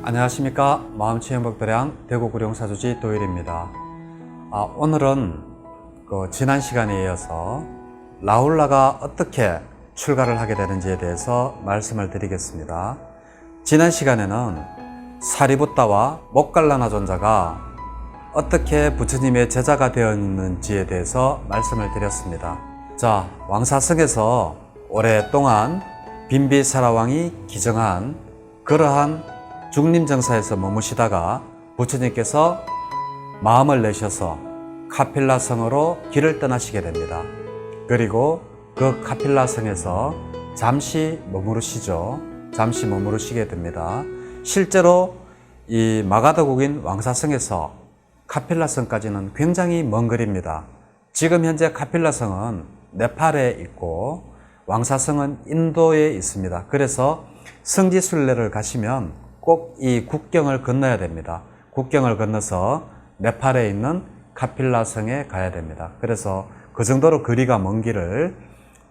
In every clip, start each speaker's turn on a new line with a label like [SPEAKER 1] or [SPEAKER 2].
[SPEAKER 1] 안녕하십니까. 마음치행복도량 대구구룡사주지 도일입니다. 오늘은 지난 시간에 이어서 라울라가 어떻게 출가를 하게 되는지에 대해서 말씀을 드리겠습니다. 지난 시간에는 사리부따와 목갈라나 존자가 어떻게 부처님의 제자가 되었는지에 대해서 말씀을 드렸습니다. 자, 왕사성에서 오랫동안 빈비사라왕이 기정한 그러한 중림정사에서 머무시다가 부처님께서 마음을 내셔서 카필라성으로 길을 떠나시게 됩니다. 그리고 그 카필라성에서 잠시 머무르시죠. 잠시 머무르시게 됩니다. 실제로 이 마가더국인 왕사성에서 카필라성까지는 굉장히 먼 거리입니다. 지금 현재 카필라성은 네팔에 있고 왕사성은 인도에 있습니다. 그래서 성지순례를 가시면 꼭 이 국경을 건너야 됩니다. 국경을 건너서 네팔에 있는 카필라성에 가야 됩니다. 그래서 그 정도로 거리가 먼 길을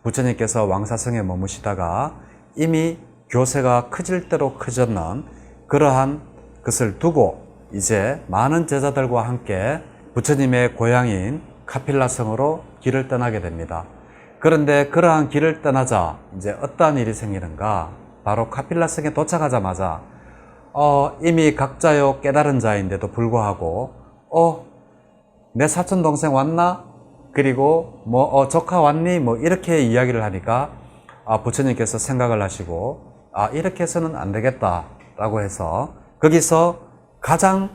[SPEAKER 1] 부처님께서 왕사성에 머무시다가 이미 교세가 커질 대로 커졌는 그러한 것을 두고 이제 많은 제자들과 함께 부처님의 고향인 카필라성으로 길을 떠나게 됩니다. 그런데 그러한 길을 떠나자 이제 어떠한 일이 생기는가? 바로 카필라성에 도착하자마자 이미 각자요 깨달은 자인데도 불구하고 내 사촌 동생 왔나? 그리고 조카 왔니? 이렇게 이야기를 하니까 부처님께서 생각을 하시고 이렇게 해서는 안 되겠다 라고 해서 거기서 가장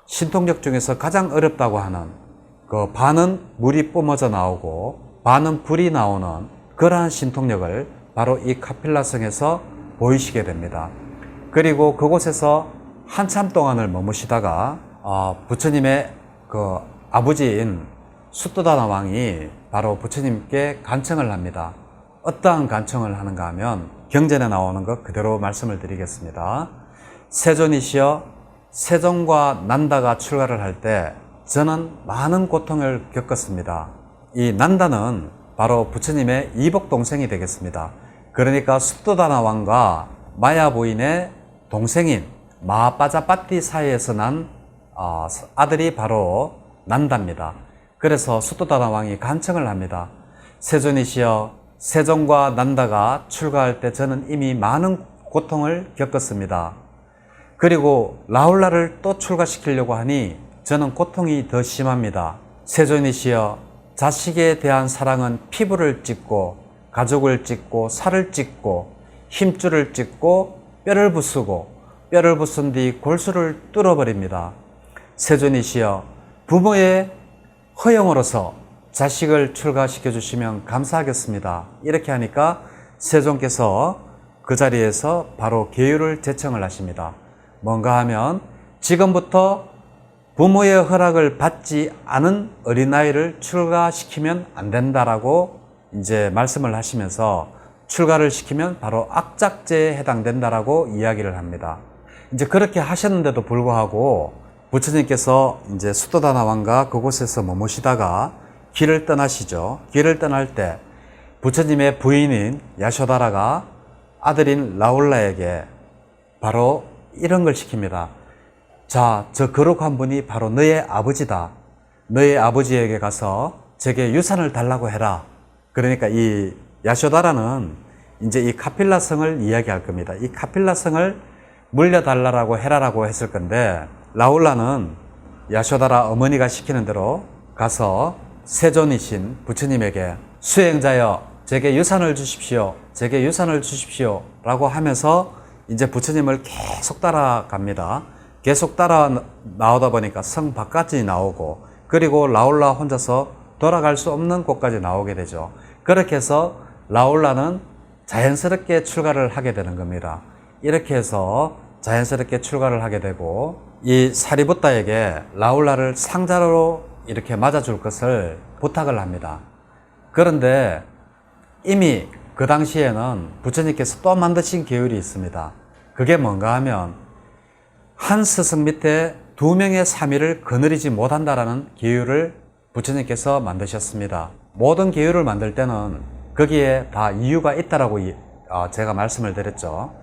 [SPEAKER 1] 신통력 중에서 가장 어렵다고 하는 그 반은 물이 뿜어져 나오고 반은 불이 나오는 그러한 신통력을 바로 이 카필라성에서 보이시게 됩니다. 그리고 그곳에서 한참 동안을 머무시다가 부처님의 그 아버지인 수토다나 왕이 바로 부처님께 간청을 합니다. 어떠한 간청을 하는가 하면 경전에 나오는 것 그대로 말씀을 드리겠습니다. 세존이시여, 세존과 난다가 출가를 할 때 저는 많은 고통을 겪었습니다. 이 난다는 바로 부처님의 이복 동생이 되겠습니다. 그러니까 수토다나 왕과 마야 부인의 동생인 마하빠자빠띠 사이에서 난 아들이 바로 난다입니다. 그래서 수토다나 왕이 간청을 합니다. 세존이시여, 세존과 난다가 출가할 때 저는 이미 많은 고통을 겪었습니다. 그리고 라울라를 또 출가시키려고 하니 저는 고통이 더 심합니다. 세존이시여, 자식에 대한 사랑은 피부를 찢고 가죽을 찢고 살을 찢고 힘줄을 찢고 뼈를 부수고 뼈를 부순 뒤 골수를 뚫어버립니다. 세존이시여, 부모의 허용으로서 자식을 출가시켜 주시면 감사하겠습니다. 이렇게 하니까 세존께서 그 자리에서 바로 계율을 제청을 하십니다. 뭔가 하면 지금부터 부모의 허락을 받지 않은 어린아이를 출가시키면 안 된다라고 이제 말씀을 하시면서 출가를 시키면 바로 악작죄에 해당된다라고 이야기를 합니다. 이제 그렇게 하셨는데도 불구하고 부처님께서 이제 수토다나 왕과 그곳에서 머무시다가 길을 떠나시죠. 길을 떠날 때 부처님의 부인인 야쇼다라가 아들인 라울라에게 바로 이런 걸 시킵니다. 자, 저 거룩한 분이 바로 너의 아버지다. 너의 아버지에게 가서 제게 유산을 달라고 해라. 그러니까 이 야쇼다라는 이제 이 카필라성을 이야기할 겁니다. 이 카필라성을 물려달라고 해라라고 했을 건데 라울라는 야쇼다라 어머니가 시키는 대로 가서 세존이신 부처님에게 수행자여, 제게 유산을 주십시오. 제게 유산을 주십시오. 라고 하면서 이제 부처님을 계속 따라갑니다. 계속 따라 나오다 보니까 성 밖까지 나오고 그리고 라울라 혼자서 돌아갈 수 없는 곳까지 나오게 되죠. 그렇게 해서 라울라는 자연스럽게 출가를 하게 되는 겁니다. 이렇게 해서 자연스럽게 출가를 하게 되고 이 사리부따에게 라울라를 상자로 이렇게 맞아줄 것을 부탁을 합니다. 그런데 이미 그 당시에는 부처님께서 또 만드신 계율이 있습니다. 그게 뭔가 하면 한 스승 밑에 2명의 사미를 거느리지 못한다라는 계율을 부처님께서 만드셨습니다. 모든 계율을 만들 때는 거기에 다 이유가 있다라고 제가 말씀을 드렸죠.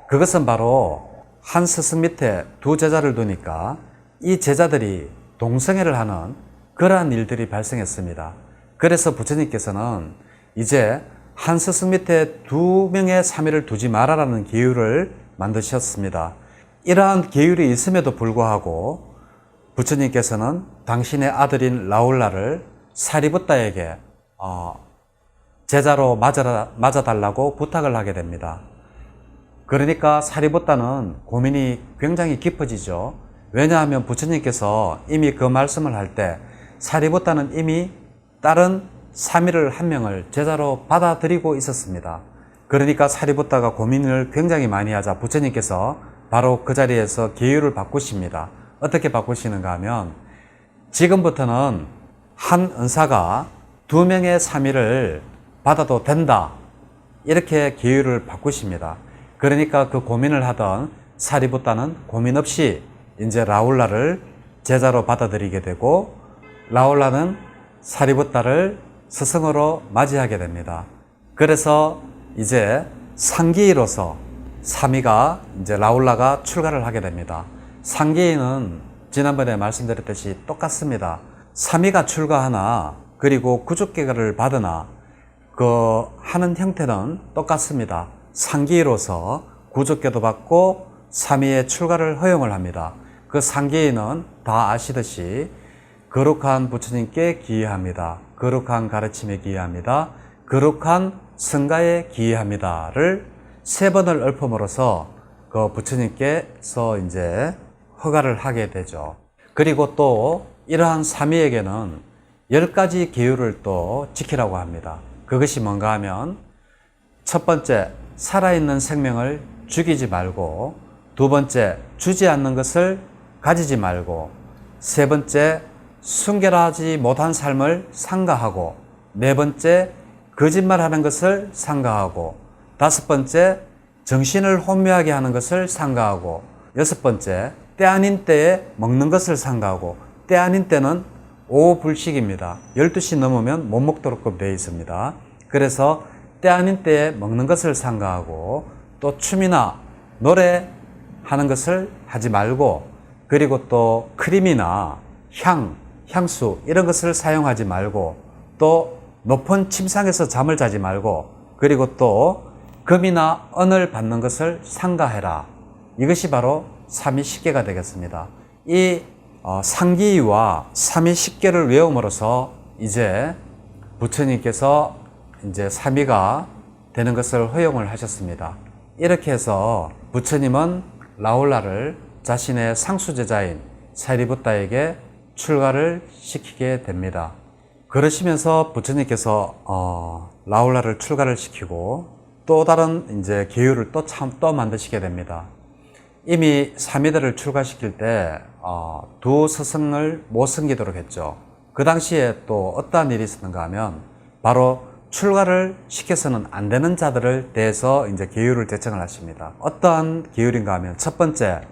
[SPEAKER 1] 그것은 바로 한 스승 밑에 두 제자를 두니까 이 제자들이 동성애를 하는 그러한 일들이 발생했습니다. 그래서 부처님께서는 이제 한 스승 밑에 두 명의 사미를 두지 말아라는 계율을 만드셨습니다. 이러한 계율이 있음에도 불구하고 부처님께서는 당신의 아들인 라울라를 사리부타에게 제자로 맞아달라고 부탁을 하게 됩니다. 그러니까 사리부타는 고민이 굉장히 깊어지죠. 왜냐하면 부처님께서 이미 그 말씀을 할 때 사리부타는 이미 다른 사미를 한 명을 제자로 받아들이고 있었습니다. 그러니까 사리부타가 고민을 굉장히 많이 하자 부처님께서 바로 그 자리에서 계율을 바꾸십니다. 어떻게 바꾸시는가 하면 지금부터는 한 은사가 두 명의 사미를 받아도 된다. 이렇게 계율을 바꾸십니다. 그러니까 그 고민을 하던 사리부타는 고민 없이 이제 라울라를 제자로 받아들이게 되고 라울라는 사리부타를 스승으로 맞이하게 됩니다. 그래서 이제 상기이로서 사미가 이제 라울라가 출가를 하게 됩니다. 상기이는 지난번에 말씀드렸듯이 똑같습니다. 사미가 출가하나 그리고 구족계를 받으나 그 하는 형태는 똑같습니다. 상기이로서 구족계도 받고 사미의 출가를 허용을 합니다. 그 상기이는 다 아시듯이 거룩한 부처님께 기회합니다. 거룩한 가르침에 기회합니다. 거룩한 성가에 기회합니다를 세 번을 읊음으로써 그 부처님께서 이제 허가를 하게 되죠. 그리고 또 이러한 사미에게는 10가지 계율을 또 지키라고 합니다. 그것이 뭔가 하면 첫 번째, 살아있는 생명을 죽이지 말고, 두 번째, 주지 않는 것을 가지지 말고, 세 번째, 순결하지 못한 삶을 상가하고, 네 번째, 거짓말하는 것을 상가하고, 다섯 번째, 정신을 혼미하게 하는 것을 상가하고, 여섯 번째, 때 아닌 때에 먹는 것을 상가하고, 때 아닌 때는 오후 불식입니다. 12시 넘으면 못 먹도록 되어 있습니다. 그래서 때 아닌 때에 먹는 것을 상가하고, 또 춤이나 노래하는 것을 하지 말고, 그리고 또 크림이나 향수 이런 것을 사용하지 말고, 또 높은 침상에서 잠을 자지 말고, 그리고 또 금이나 은을 받는 것을 상가해라. 이것이 바로 삼위십계가 되겠습니다. 이 상기와 삼위십계를 외움으로써 이제 부처님께서 이제 삼위가 되는 것을 허용을 하셨습니다. 이렇게 해서 부처님은 라울라를 자신의 상수제자인 사리부타에게 출가를 시키게 됩니다. 그러시면서 부처님께서 라울라를 출가를 시키고 또 다른 이제 계율을 또 만드시게 됩니다. 이미 사미들을 출가시킬 때 두 스승을 못 섬기도록 했죠. 그 당시에 또 어떠한 일이 있었는가 하면 바로 출가를 시켜서는 안 되는 자들을 대해서 이제 계율을 제청을 하십니다. 어떠한 계율인가 하면 첫 번째,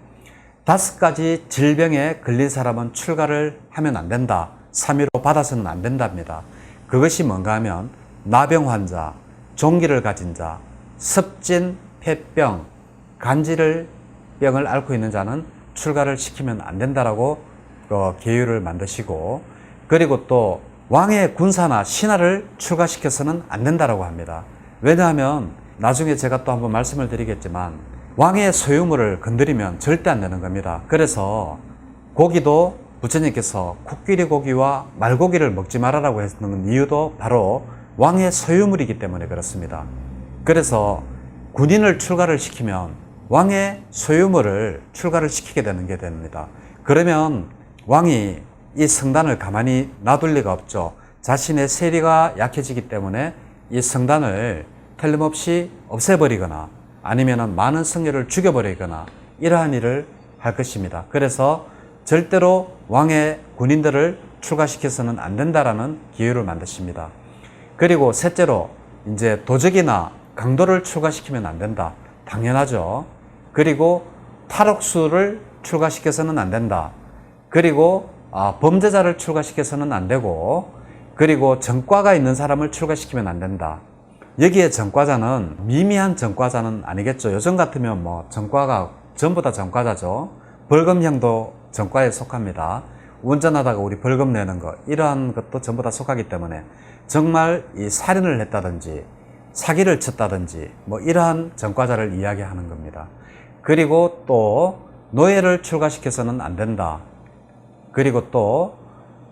[SPEAKER 1] 5가지 질병에 걸린 사람은 출가를 하면 안 된다. 사미로 받아서는 안 된답니다. 그것이 뭔가 하면 나병 환자, 종기를 가진 자, 습진, 폐병, 간질병을 앓고 있는 자는 출가를 시키면 안 된다라고 계율을 만드시고, 그리고 또 왕의 군사나 신하를 출가시켜서는 안 된다라고 합니다. 왜냐하면 나중에 제가 또 한번 말씀을 드리겠지만 왕의 소유물을 건드리면 절대 안 되는 겁니다. 그래서 고기도 부처님께서 코끼리 고기와 말고기를 먹지 말아라고 했는 이유도 바로 왕의 소유물이기 때문에 그렇습니다. 그래서 군인을 출가를 시키면 왕의 소유물을 출가를 시키게 되는 게 됩니다. 그러면 왕이 이 성단을 가만히 놔둘 리가 없죠. 자신의 세리가 약해지기 때문에 이 성단을 틀림없이 없애버리거나 아니면 많은 성녀를 죽여버리거나 이러한 일을 할 것입니다. 그래서 절대로 왕의 군인들을 출가시켜서는 안 된다라는 기율을 만드십니다. 그리고 셋째로 이제 도적이나 강도를 출가시키면 안 된다. 당연하죠. 그리고 탈옥수를 출가시켜서는 안 된다. 그리고 범죄자를 출가시켜서는 안 되고, 그리고 전과가 있는 사람을 출가시키면 안 된다. 여기에 전과자는 미미한 전과자는 아니겠죠. 요즘 같으면 뭐 전과가 전부 다 전과자죠. 벌금형도 전과에 속합니다. 운전하다가 우리 벌금 내는 거, 이러한 것도 전부 다 속하기 때문에 정말 이 살인을 했다든지 사기를 쳤다든지 뭐 이러한 전과자를 이야기하는 겁니다. 그리고 또 노예를 출가시켜서는 안 된다. 그리고 또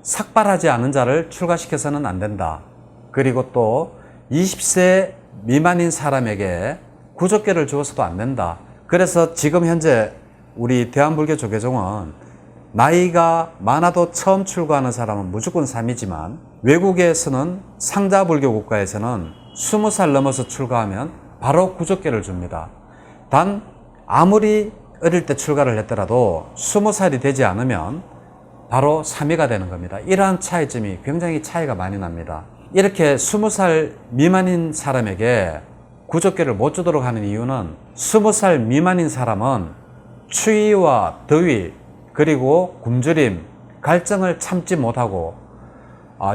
[SPEAKER 1] 삭발하지 않은 자를 출가시켜서는 안 된다. 그리고 또 20세 미만인 사람에게 구족계를 주어서도 안 된다. 그래서 지금 현재 우리 대한불교 조계종은 나이가 많아도 처음 출가하는 사람은 무조건 3이지만 외국에서는 상자불교 국가에서는 20살 넘어서 출가하면 바로 구족계를 줍니다. 단 아무리 어릴 때 출가를 했더라도 20살이 되지 않으면 바로 3위가 되는 겁니다. 이러한 차이점이 굉장히 차이가 많이 납니다. 이렇게 20살 미만인 사람에게 구족계를 못 주도록 하는 이유는 20살 미만인 사람은 추위와 더위 그리고 굶주림, 갈증을 참지 못하고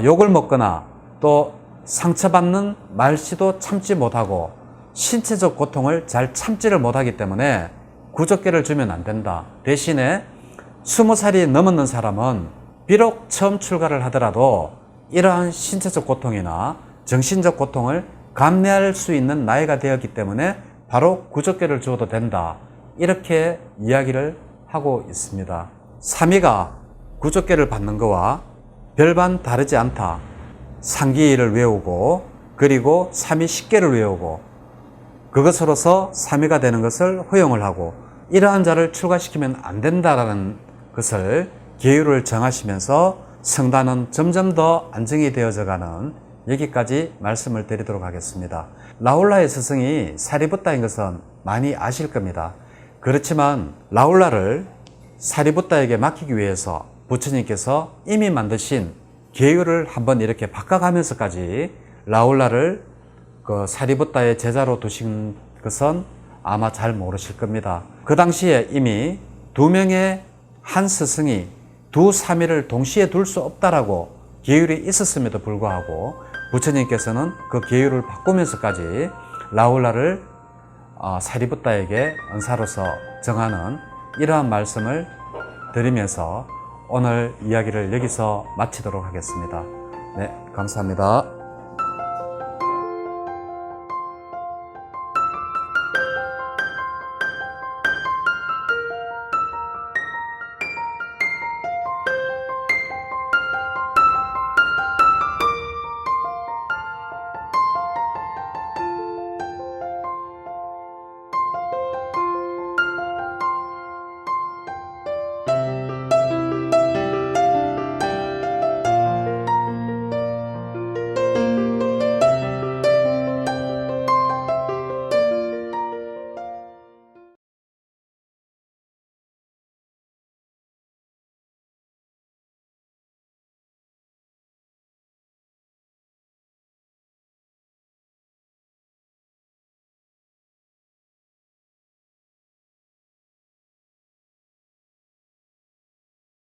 [SPEAKER 1] 욕을 먹거나 또 상처받는 말씨도 참지 못하고 신체적 고통을 잘 참지를 못하기 때문에 구족계를 주면 안 된다. 대신에 20살이 넘었는 사람은 비록 처음 출가를 하더라도 이러한 신체적 고통이나 정신적 고통을 감내할 수 있는 나이가 되었기 때문에 바로 구족계를 주어도 된다. 이렇게 이야기를 하고 있습니다. 3위가 구족계를 받는 것과 별반 다르지 않다. 상기를 외우고 그리고 3위 10개를 외우고 그것으로서 3위가 되는 것을 허용을 하고 이러한 자를 출가시키면 안 된다라는 것을 계율을 정하시면서 성단은 점점 더 안정이 되어져 가는 여기까지 말씀을 드리도록 하겠습니다. 라울라의 스승이 사리붓다인 것은 많이 아실 겁니다. 그렇지만 라울라를 사리붓다에게 맡기기 위해서 부처님께서 이미 만드신 계율을 한번 이렇게 바꿔가면서까지 라울라를 그 사리붓다의 제자로 두신 것은 아마 잘 모르실 겁니다. 그 당시에 이미 2명의 한 스승이 두 사미를 동시에 둘 수 없다라고 계율이 있었음에도 불구하고 부처님께서는 그 계율을 바꾸면서까지 라울라를 사리붓다에게 은사로서 정하는 이러한 말씀을 드리면서 오늘 이야기를 여기서 마치도록 하겠습니다. 네, 감사합니다.